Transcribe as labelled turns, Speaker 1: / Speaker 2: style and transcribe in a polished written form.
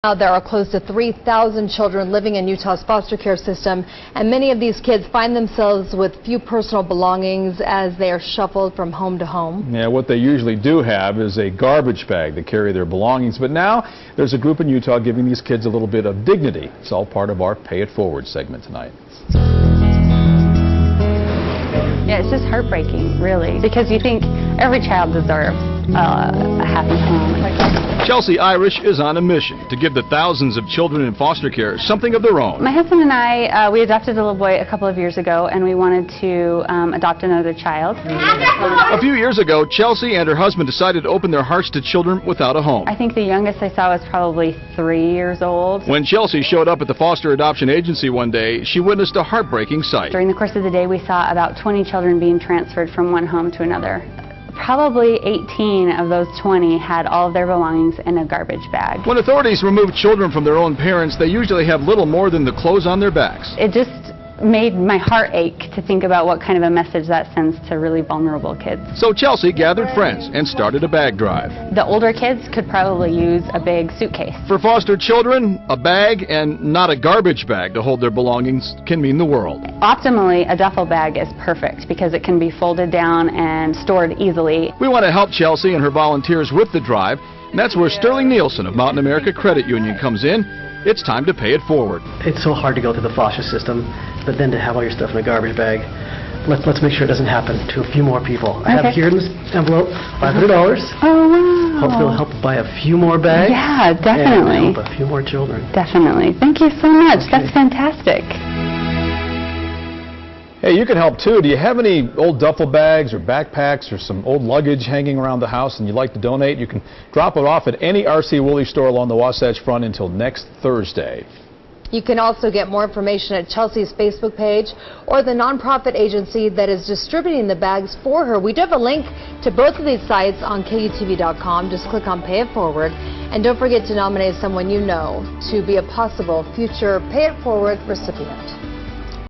Speaker 1: Now there are close to 3,000 children living in Utah's foster care system, and many of these kids find themselves with few personal belongings as they are shuffled from home to home.
Speaker 2: Yeah, what they usually do have is a garbage bag to carry their belongings, but now there's a group in Utah giving these kids a little bit of dignity. It's all part of our Pay It Forward segment tonight.
Speaker 3: Yeah, it's just heartbreaking, really, because you think every child deserves a happy home.
Speaker 2: Chelsie Irish is on a mission to give the thousands of children in foster care something of their own.
Speaker 3: My husband and I, we adopted a little boy a couple of years ago, and we wanted to adopt another child.
Speaker 2: A few years ago, Chelsie and her husband decided to open their hearts to children without a home.
Speaker 3: I think the youngest I saw was probably 3 years old.
Speaker 2: When Chelsie showed up at the foster adoption agency one day, she witnessed a heartbreaking sight.
Speaker 3: During the course of the day, we saw about 20 children being transferred from one home to another. Probably 18 of those 20 had all of their belongings in a garbage bag.
Speaker 2: When authorities remove children from their own parents, they usually have little more than the clothes on their backs.
Speaker 3: It just made my heart ache to think about what kind of a message that sends to really vulnerable kids.
Speaker 2: So Chelsie gathered friends and started a bag drive.
Speaker 3: The older kids could probably use a big suitcase.
Speaker 2: For foster children, a bag and not a garbage bag to hold their belongings can mean the world.
Speaker 3: Optimally, a duffel bag is perfect because it can be folded down and stored easily.
Speaker 2: We want to help Chelsie and her volunteers with the drive, and that's where Sterling Nielsen of Mountain America Credit Union comes in. It's time to pay it forward.
Speaker 4: It's so hard to go through the foster system, but then to have all your stuff in a garbage bag. Let's make sure it doesn't happen to a few more people. I have here in this envelope $500.
Speaker 3: Oh, wow.
Speaker 4: Hopefully it'll help buy a few more bags.
Speaker 3: Yeah, definitely.
Speaker 4: And help a few more children.
Speaker 3: Definitely. Thank you so much.
Speaker 4: Okay.
Speaker 3: That's fantastic.
Speaker 2: Hey, you can help too. Do you have any old duffel bags or backpacks or some old luggage hanging around the house and you'd like to donate? You can drop it off at any R.C. Willey store along the Wasatch Front until next Thursday.
Speaker 1: You can also get more information at Chelsea's Facebook page or the nonprofit agency that is distributing the bags for her. We do have a link to both of these sites on KUTV.com. Just click on Pay It Forward. And don't forget to nominate someone you know to be a possible future Pay It Forward recipient.